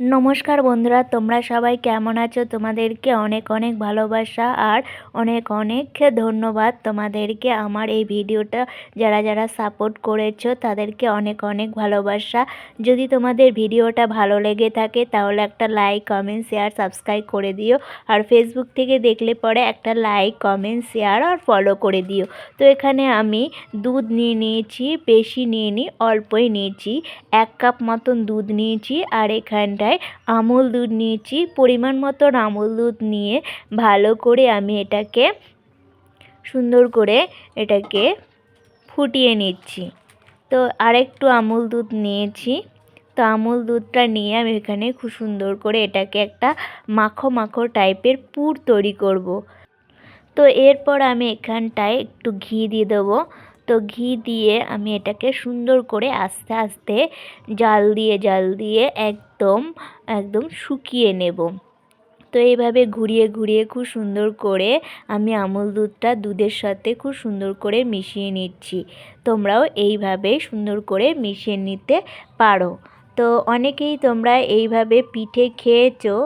নমস্কার বন্ধুরা, তোমরা সবাই কেমন আছো? তোমাদেরকে অনেক অনেক ভালোবাসা আর অনেক অনেক ধন্যবাদ। তোমাদেরকে আমার এই ভিডিওটা যারা যারা সাপোর্ট করেছো তাদেরকে অনেক অনেক ভালোবাসা। যদি তোমাদের ভিডিওটা ভালো লেগে থাকে তাহলে একটা লাইক, কমেন্ট, শেয়ার, সাবস্ক্রাইব করে দিও। আর ফেসবুক থেকে দেখলে পরে একটা লাইক, কমেন্ট, শেয়ার আর ফলো করে দিও। তো এখানে আমি দুধ নিয়ে নিয়েছি, বেশি নিয়ে নিই, অল্পই নিয়েছি। 1 কাপ মতন দুধ নিয়েছি আর এখানটায় আমুল দুধ নিয়েছি। পরিমাণ মতন আমুল দুধ নিয়ে ভালো করে আমি এটাকে সুন্দর করে ফুটিয়ে নিচ্ছি। তো আরেকটু আমুল দুধ নিয়েছি। তো আমুল দুধটা নিয়ে আমি এখানে খুব সুন্দর করে এটাকে একটা মাখো মাখো টাইপের পুর তৈরি করব। তো এরপর আমি এখানটায় একটু ঘি দিয়ে দেবো। তো ঘি দিয়ে আমি এটাকে সুন্দর করে আস্তে আস্তে জাল দিয়ে একদম একদম শুকিয়ে নেব। তো এইভাবে ঘুরিয়ে ঘুরিয়ে খুব সুন্দর করে আমি আমুল দুধটা দুধের সাথে খুব সুন্দর করে মিশিয়ে নিচ্ছি। তোমরাও এইভাবে সুন্দর করে মিশিয়ে নিতে পারো। তো অনেকেই তোমরা এইভাবে পিঠে খেয়েছো।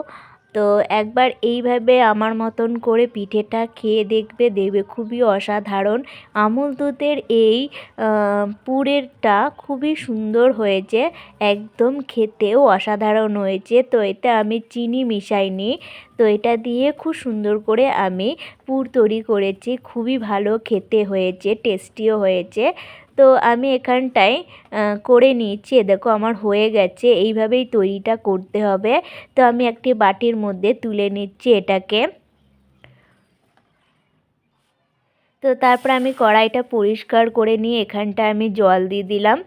তো একবার এইভাবে আমার মতন করে পিঠেটা খেয়ে দেখবে খুবই অসাধারণ। আমুল দুধের এই পুরেরটা খুবই সুন্দর হয়েছে, একদম খেতেও অসাধারণ হয়েছে। তো এতে আমি চিনি মিশাইনি। তো এটা দিয়ে খুব সুন্দর করে আমি পুর তৈরি করেছি, খুবই ভালো খেতে হয়েছে, টেস্টিও হয়েছে। তো আমি এখানটায় করে নিয়েছি। দেখো আমার হয়ে গেছে। এইভাবেই তৈরিটা করতে হবে। তো আমি একটি বাটির মধ্যে তুলে নিচ্ছি এটাকে। তো তারপর আমি কড়াইটা পরিষ্কার করে নিয়ে এখানটা আমি জল দিয়ে দিলাম।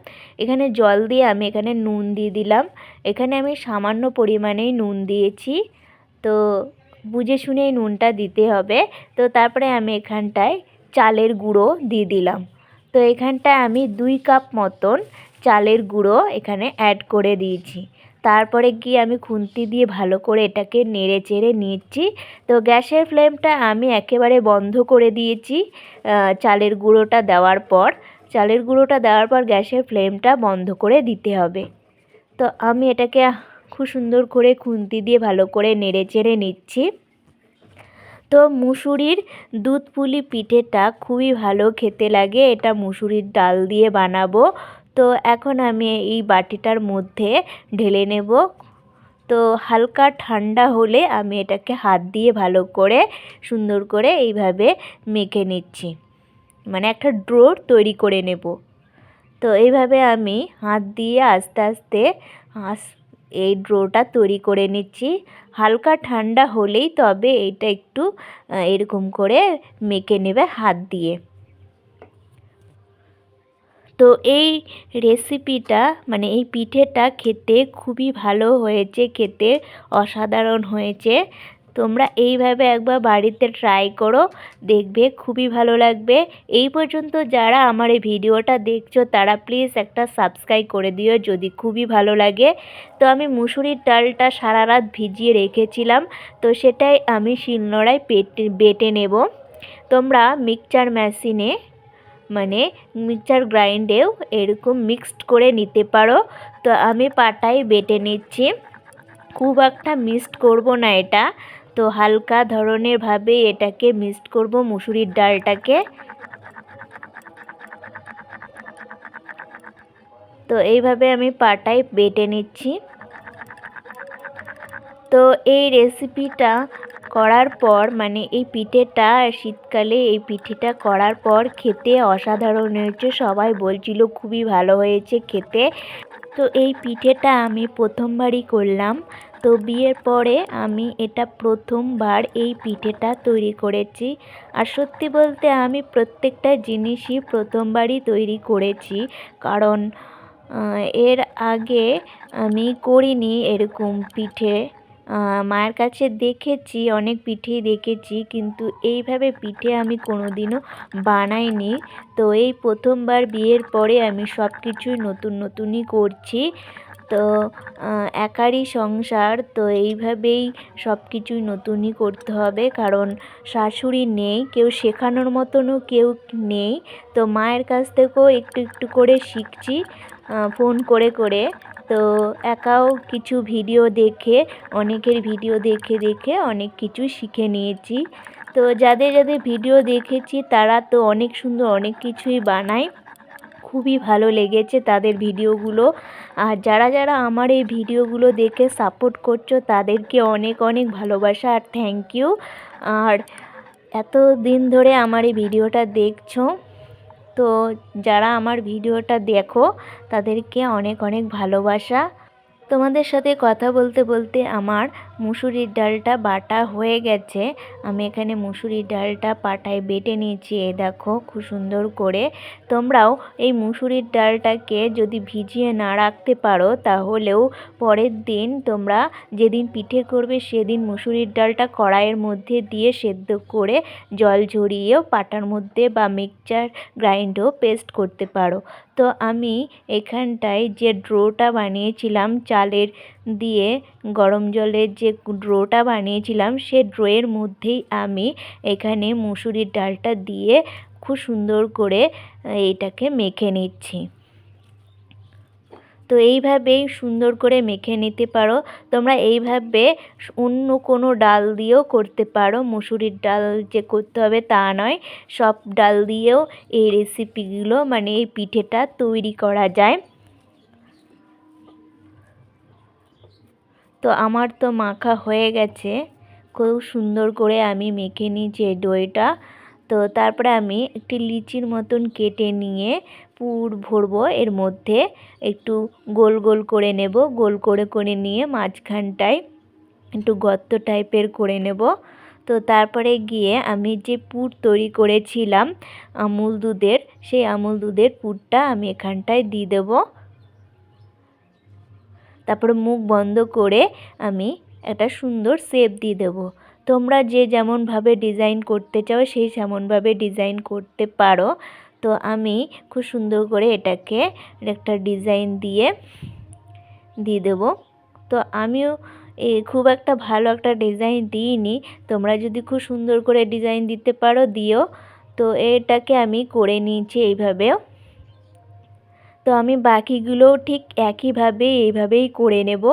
এখানে জল দিয়ে আমি এখানে নুন দিয়ে দিলাম। এখানে আমি সামান্য পরিমাণেই নুন দিয়েছি। তো বুঝে শুনেই নুনটা দিতে হবে। তো তারপরে আমি এখানটায় চালের গুঁড়ো দিয়ে দিলাম। তো এখানটায় আমি 2 কাপ মতন চালের গুঁড়ো এখানে অ্যাড করে দিয়েছি। তারপরে গিয়ে আমি খুন্তি দিয়ে ভালো করে এটাকে নেড়ে চেড়ে নিচ্ছি। তো গ্যাসের ফ্লেমটা আমি একেবারে বন্ধ করে দিয়েছি। চালের গুঁড়োটা দেওয়ার পর গ্যাসের ফ্লেমটা বন্ধ করে দিতে হবে। তো আমি এটাকে খুব সুন্দর করে খুন্তি দিয়ে ভালো করে নেড়ে চেড়ে নিচ্ছি। তো মুসুরির দুধ পুলি পিঠেটা খুবই ভালো খেতে লাগে। এটা মুসুরির ডাল দিয়ে বানাবো। তো এখন আমি এই বাটিটার মধ্যে ঢেলে নেব। তো হালকা ঠান্ডা হলে আমি এটাকে হাত দিয়ে ভালো করে সুন্দর করে এইভাবে মেখে নিচ্ছি, মানে একটা ডো তৈরি করে নেব। তো এইভাবে আমি হাত দিয়ে আস্তে আস্তে এই ডোটা তৈরি করে নিচ্ছি। হালকা ঠান্ডা হলেই তবে এটা একটু এরকম করে মেখে নেবে হাত দিয়ে। তো এই রেসিপিটা মানে এই পিঠেটা খেতে খুবই ভালো হয়েছে, খেতে অসাধারণ হয়েছে। তোমরা এইভাবে একবার বাড়িতে ট্রাই করো, দেখবে খুবই ভালো লাগবে। এই পর্যন্ত যারা আমার এই ভিডিওটা দেখছো তারা প্লিজ একটা সাবস্ক্রাইব করে দিও যদি খুবই ভালো লাগে। তো আমি মুসুরির ডালটা সারা রাত ভিজিয়ে রেখেছিলাম। তো সেটাই আমি শিলনোড়ায় বেটে নেব। তোমরা মিক্সচার মেশিনে মানে মিক্সচার গ্রাইন্ডেও এরকম মিক্সড করে নিতে পারো। তো আমি পাটায় বেটে নিচ্ছি। খুব একটা মিক্সড করব না এটা। তো হালকা ধরনের ভাবে এটাকে মিক্সড করব মুসুরির ডালটাকে। তো এইভাবে আমি পাটায় বেটে নিচ্ছি। তো এই রেসিপিটা করার পর মানে এই পিঠেটা শীতকালে এই পিঠেটা করার পর খেতে অসাধারণ হয়েছে। সবাই বলছিল খুবই ভালো হয়েছে খেতে। তো এই পিঠেটা আমি প্রথমবারই করলাম। তো বিয়ের পরে আমি এটা প্রথমবার এই পিঠেটা তৈরি করেছি। আর সত্যি বলতে আমি প্রত্যেকটা জিনিসই প্রথমবারই তৈরি করেছি, কারণ এর আগে আমি করিনি এরকম পিঠে। মায়ের কাছে দেখেছি, অনেক পিঠেই দেখেছি, কিন্তু এইভাবে পিঠে আমি কোনোদিনও বানাইনি। তো এই প্রথমবার বিয়ের পরে আমি সব কিছুই নতুন নতুনই করছি। তো একারই সংসার, তো এইভাবেই সব কিছুই নতুনই করতে হবে, কারণ শাশুড়ি নেই, কেউ শেখানোর মতনও কেউ নেই। তো মায়ের কাছ থেকেও একটু একটু করে শিখছি ফোন করে করে। তো একাও কিছু ভিডিও দেখে, অনেকের ভিডিও দেখে দেখে অনেক কিছু শিখে নিয়েছি। তো যাদের যাদের ভিডিও দেখেছি তারা তো অনেক সুন্দর অনেক কিছুই বানায়, খুবই ভালো লেগেছে তাদের ভিডিওগুলো। আর যারা যারা আমার এই ভিডিওগুলো দেখে সাপোর্ট করছো তাদেরকে অনেক অনেক ভালোবাসা আর থ্যাংক ইউ। আর এত দিন ধরে আমার এই ভিডিওটা দেখছো, তো যারা আমার ভিডিওটা দেখো তাদেরকে অনেক অনেক ভালোবাসা। তোমাদের সাথে কথা বলতে বলতে আমার মুসুরির ডালটা বাটা হয়ে গেছে। আমি এখানে মুসুরির ডালটা পাটায় বেটে নিয়েছি, এই দেখো খুব সুন্দর করে। তোমরাও এই মুসুরির ডালটাকে যদি ভিজিয়ে না রাখতে পারো তাহলেও পরের দিন তোমরা যেদিন পিঠে করবে সেদিন মুসুরির ডালটা কড়াইয়ের মধ্যে দিয়ে সেদ্ধ করে জল ঝরিয়েও পাটার মধ্যে বা মিক্সচার গ্রাইন্ডও পেস্ট করতে পারো। তো আমি এখানটায় যে ডোটা বানিয়েছিলাম চালের দিয়ে, গরম জলের যে ডোটা বানিয়েছিলাম সে ডোয়ের মধ্যেই আমি এখানে মুসুরির ডালটা দিয়ে খুব সুন্দর করে এইটাকে মেখে নিচ্ছি। তো এইভাবেই সুন্দর করে মেখে নিতে পারো তোমরা। এইভাবে অন্য কোনো ডাল দিয়েও করতে পারো, মুসুরির ডাল যে করতে হবে তা নয়, সব ডাল দিয়েও এই রেসিপিগুলো মানে এই পিঠেটা তৈরি করা যায়। তো আমার তো মাখা হয়ে গেছে, খুব সুন্দর করে আমি মেখে নিয়েছি এই দইটা। তো তারপরে আমি একটি লিচির মতন কেটে নিয়ে পুর ভরবো, এর মধ্যে একটু গোল গোল করে নেব, গোল করে করে নিয়ে মাঝখানটায় একটু গর্ত টাইপের করে নেব। তো তারপরে গিয়ে আমি যে পুর তৈরি করেছিলাম আমুল দুধের, সেই আমুল দুধের পুরটা আমি এখানটায় দিয়ে দেবো। তারপরে মুখ বন্ধ করে আমি একটা সুন্দর শেপ দিয়ে দেবো। তোমরা যে যেমনভাবে ডিজাইন করতে চাও সেই তেমনভাবে ডিজাইন করতে পারো। তো আমি খুব সুন্দর করে এটাকে একটা ডিজাইন দিয়ে দেবো। তো আমিও খুব একটা ভালো একটা ডিজাইন দিইনি, তোমরা যদি খুব সুন্দর করে ডিজাইন দিতে পারো দিও। তো এটাকে আমি করে নিয়েছি এইভাবেও। তো আমি বাকিগুলোও ঠিক একইভাবে এইভাবেই করে নেব।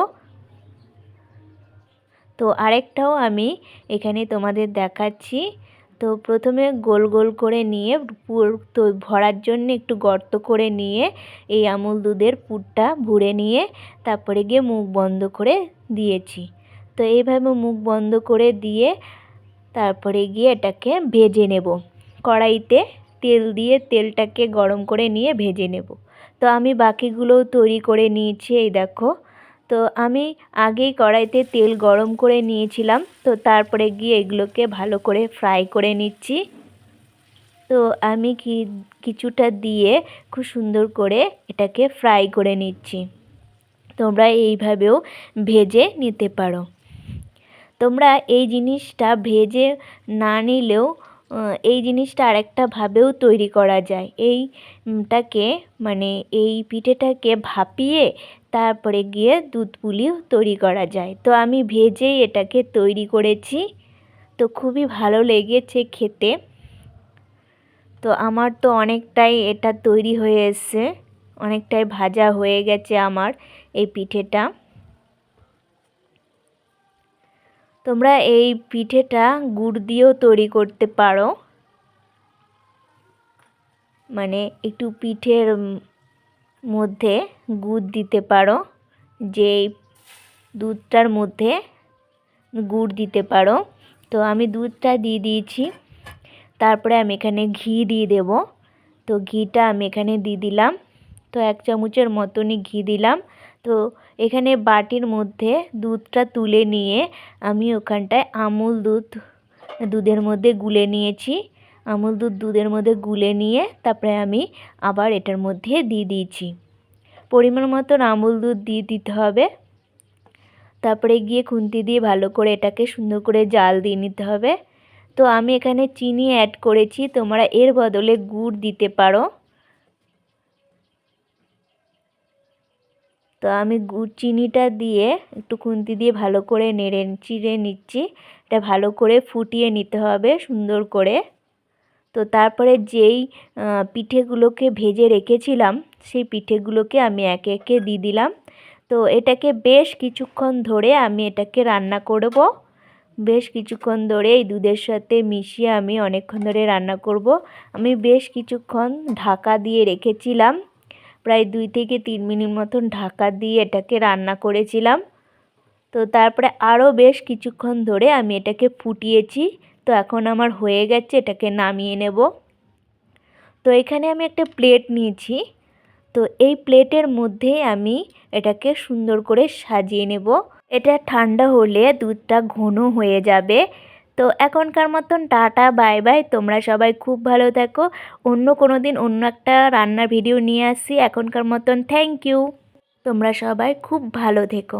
তো আরেকটাও আমি এখানে তোমাদের দেখাচ্ছি। তো প্রথমে গোল গোল করে নিয়ে পুর তো ভরার জন্য একটু গর্ত করে নিয়ে এই আমুল দুধের পুরটা ভরে নিয়ে তারপরে গিয়ে মুখ বন্ধ করে দিয়েছি। তো এইভাবে মুখ বন্ধ করে দিয়ে তারপরে গিয়ে এটাকে ভেজে নেব, কড়াইতে তেল দিয়ে তেলটাকে গরম করে নিয়ে ভেজে নেব। তো আমি বাকিগুলোও তৈরি করে নিয়েছি, এই দেখো। তো আমি আগেই কড়াইতে তেল গরম করে নিয়েছিলাম, তো তারপরে গিয়ে এগুলোকে ভালো করে ফ্রাই করে নিচ্ছি। তো আমি কিছুটা দিয়ে খুব সুন্দর করে এটাকে ফ্রাই করে নিচ্ছি। তোমরা এইভাবেও ভেজে নিতে পারো। তোমরা এই জিনিসটা ভেজে না নিলেও এই জিনিসটা আরেকটা ভাবেও তৈরি করা যায়। এইটাকে মানে এই পিঠেটাকে ভাপিয়ে তারপরে গিয়ে দুধ পুলিও তৈরি করা যায়। তো আমি ভেজেই এটাকে তৈরি করেছি, তো খুবই ভালো লেগেছে খেতে। তো আমার তো অনেকটাই এটা তৈরি হয়ে এসছে, অনেকটাই ভাজা হয়ে গেছে আমার এই পিঠেটা। তোমরা এই পিঠেটা গুড় দিয়েও তৈরি করতে পারো, মানে একটু পিঠের মধ্যে গুড় দিতে পারো, যে দুধটার মধ্যে গুড় দিতে পারো। তো আমি দুধটা দিয়ে দিয়েছি, তারপরে আমি এখানে ঘি দিয়ে দেব। তো ঘিটা আমি এখানে দিয়ে দিলাম, তো 1 চামচের মতনই ঘি দিলাম। তো এখানে বাটির মধ্যে দুধটা তুলে নিয়ে আমি ওখানটায় আমুল দুধের মধ্যে গুলে নিয়েছি। আমুল দুধের মধ্যে গুলে নিয়ে তারপরে আমি আবার এটার মধ্যে দিয়ে দিয়েছি। পরিমাণ মতন আমুল দুধ দিয়ে দিতে হবে। তারপরে গিয়ে খুন্তি দিয়ে ভালো করে এটাকে সুন্দর করে জাল দিয়ে নিতে হবে। তো আমি এখানে চিনি অ্যাড করেছি, তোমরা এর বদলে গুড় দিতে পারো। তো আমি চিনিটা দিয়ে একটু খুন্তি দিয়ে ভালো করে নেড়ে চিড়ে নিচ্ছি। এটা ভালো করে ফুটিয়ে নিতে হবে সুন্দর করে। তো তারপরে যেই পিঠেগুলোকে ভেজে রেখেছিলাম সেই পিঠেগুলোকে আমি একে একে দিয়ে দিলাম। তো এটাকে বেশ কিছুক্ষণ ধরে আমি এটাকে রান্না করব। বেশ কিছুক্ষণ ধরে এই দুধের সাথে মিশিয়ে আমি অনেকক্ষণ ধরে রান্না করব। আমি বেশ কিছুক্ষণ ঢাকা দিয়ে রেখেছিলাম, প্রায় 2 থেকে 3 মিনিট মতন ঢাকা দিয়ে এটাকে রান্না করেছিলাম। তো তারপরে আরও বেশ কিছুক্ষণ ধরে আমি এটাকে ফুটিয়েছি। তো এখন আমার হয়ে গেছে, এটাকে নামিয়ে নেব। তো এখানে আমি একটা প্লেট নিয়েছি। তো এই প্লেটের মধ্যে আমি এটাকে সুন্দর করে সাজিয়ে নেব। এটা ঠান্ডা হলে দুধটা ঘন হয়ে যাবে। তো এখনকার মতন টাটা বাই বাই। তোমরা সবাই খুব ভালো থাকো। অন্য কোনো দিন অন্য একটা রান্নার ভিডিও নিয়ে আসি। এখনকার মতন থ্যাংক ইউ। তোমরা সবাই খুব ভালো থেকো।